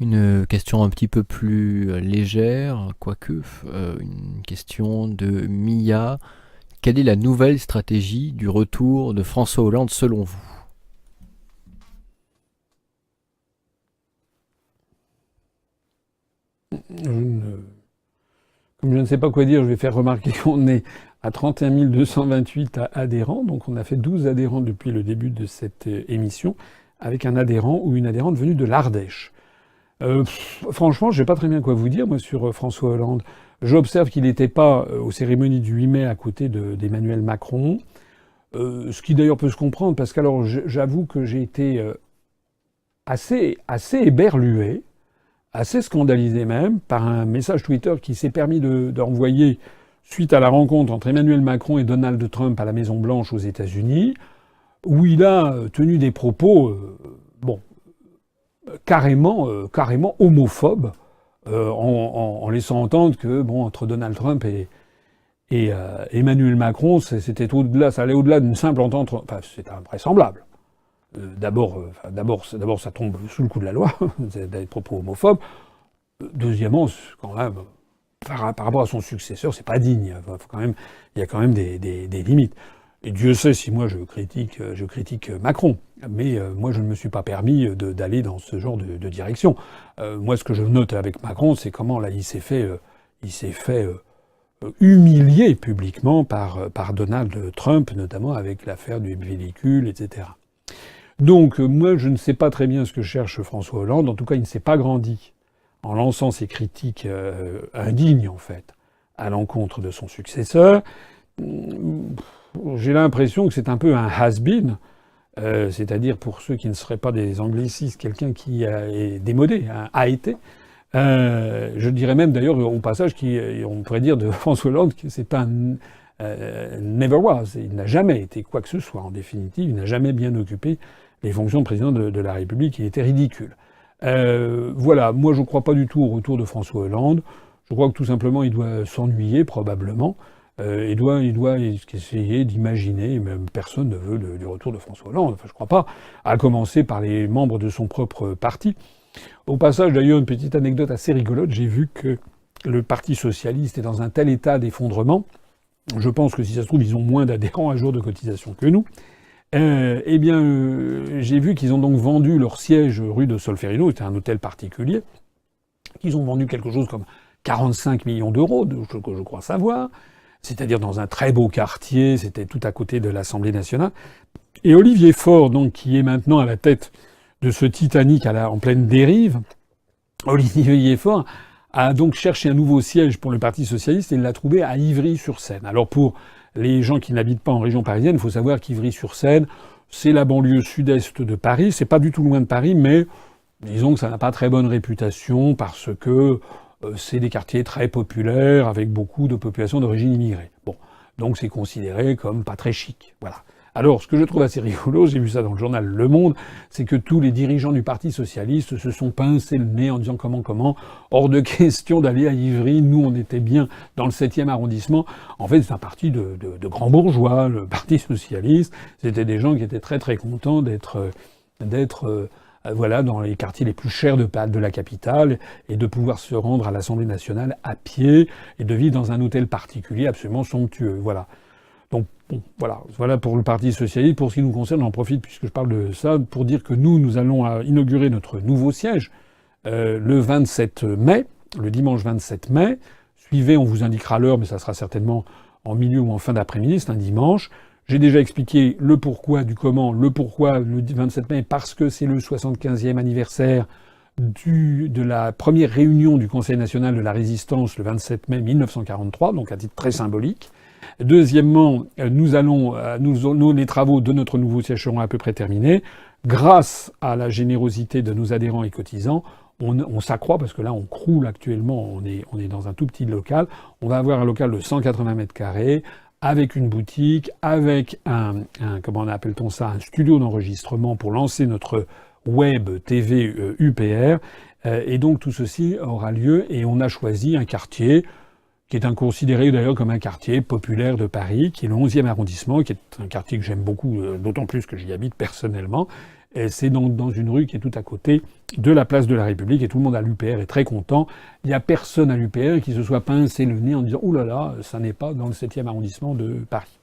Une question un petit peu plus légère, quoique, une question de Mia. Quelle est la nouvelle stratégie du retour de François Hollande selon vous? Je ne- Comme je ne sais pas quoi dire, je vais faire remarquer qu'on est à 31 228 adhérents. Donc on a fait 12 adhérents depuis le début de cette émission, avec un adhérent ou une adhérente venue de l'Ardèche. Franchement, je sais pas très bien quoi vous dire, moi, sur François Hollande. J'observe qu'il n'était pas aux cérémonies du 8 mai à côté d'Emmanuel Macron. Ce qui d'ailleurs peut se comprendre, parce qu'alors j'avoue que j'ai été assez éberlué, assez scandalisé même, par un message Twitter qui s'est permis d'envoyer suite à la rencontre entre Emmanuel Macron et Donald Trump à la Maison-Blanche aux États-Unis, où il a tenu des propos, bon, carrément homophobes, en laissant entendre que, bon, entre Donald Trump et Emmanuel Macron, c'était au-delà, ça allait au-delà d'une simple entente. Enfin, c'est invraisemblable. D'abord, ça tombe sous le coup de la loi, des propos homophobes. Deuxièmement, quand même, par rapport à son successeur, c'est pas digne. Il y a quand même des limites. Et Dieu sait si moi je critique Macron. Mais moi, je ne me suis pas permis d'aller dans ce genre de direction. Moi, ce que je note avec Macron, c'est comment là il s'est fait humilier publiquement par Donald Trump, notamment avec l'affaire du véhicule, etc. Donc, moi, je ne sais pas très bien ce que cherche François Hollande. En tout cas, il ne s'est pas grandi en lançant ses critiques indignes, en fait, à l'encontre de son successeur. J'ai l'impression que c'est un peu un has-been, c'est-à-dire, pour ceux qui ne seraient pas des anglicistes, quelqu'un qui est démodé, a été. Je dirais même, d'ailleurs, au passage, on pourrait dire de François Hollande que c'est un never was. Il n'a jamais été quoi que ce soit, en définitive. Il n'a jamais bien occupé les fonctions de président de la République. Il était ridicule. Voilà, moi je ne crois pas du tout au retour de François Hollande. Je crois que tout simplement il doit s'ennuyer, probablement. Il doit essayer d'imaginer, même personne ne veut du retour de François Hollande, enfin je crois pas, à commencer par les membres de son propre parti. Au passage, d'ailleurs, une petite anecdote assez rigolote, j'ai vu que le Parti socialiste est dans un tel état d'effondrement, je pense que si ça se trouve, ils ont moins d'adhérents à jour de cotisation que nous. J'ai vu qu'ils ont donc vendu leur siège rue de Solferino, c'était un hôtel particulier, qu'ils ont vendu quelque chose comme 45 millions d'euros, je crois savoir, c'est-à-dire dans un très beau quartier, c'était tout à côté de l'Assemblée nationale. Et Olivier Faure, donc, qui est maintenant à la tête de ce Titanic en pleine dérive, Olivier Faure a donc cherché un nouveau siège pour le Parti socialiste et l'a trouvé à Ivry-sur-Seine. Alors pour les gens qui n'habitent pas en région parisienne, il faut savoir qu'Ivry-sur-Seine, c'est la banlieue sud-est de Paris. C'est pas du tout loin de Paris, mais disons que ça n'a pas très bonne réputation parce que c'est des quartiers très populaires avec beaucoup de population d'origine immigrée. Bon, donc c'est considéré comme pas très chic. Voilà. Alors, ce que je trouve assez rigolo, j'ai vu ça dans le journal Le Monde, c'est que tous les dirigeants du Parti socialiste se sont pincés le nez en disant comment, hors de question d'aller à Ivry, nous on était bien dans le 7e arrondissement. En fait, c'est un parti de grands bourgeois, le Parti socialiste. C'était des gens qui étaient très très contents d'être voilà, dans les quartiers les plus chers de la capitale, et de pouvoir se rendre à l'Assemblée nationale à pied, et de vivre dans un hôtel particulier absolument somptueux. Voilà. Donc, bon, voilà pour le Parti socialiste. Pour ce qui nous concerne, j'en profite puisque je parle de ça, pour dire que nous allons inaugurer notre nouveau siège le 27 mai, le dimanche 27 mai. Suivez, on vous indiquera l'heure, mais ça sera certainement en milieu ou en fin d'après-midi, c'est un dimanche. J'ai déjà expliqué le pourquoi du comment. Le pourquoi le 27 mai, parce que c'est le 75e anniversaire de la première réunion du Conseil national de la Résistance le 27 mai 1943, donc à titre très symbolique. Deuxièmement, les travaux de notre nouveau siège seront à peu près terminés. Grâce à la générosité de nos adhérents et cotisants, on s'accroît parce que là, on croule actuellement. On est dans un tout petit local. On va avoir un local de 180 mètres carrés avec une boutique, avec comment on appelle-t-on ça, un studio d'enregistrement pour lancer notre web TV UPR. Et donc tout ceci aura lieu et on a choisi un quartier qui est considéré d'ailleurs comme un quartier populaire de Paris, qui est le 11e arrondissement, qui est un quartier que j'aime beaucoup, d'autant plus que j'y habite personnellement, Et c'est dans une rue qui est tout à côté de la place de la République, et tout le monde à l'UPR est très content. Il n'y a personne à l'UPR qui se soit pincé le nez en disant « Ouh là là, ça n'est pas dans le 7e arrondissement de Paris ».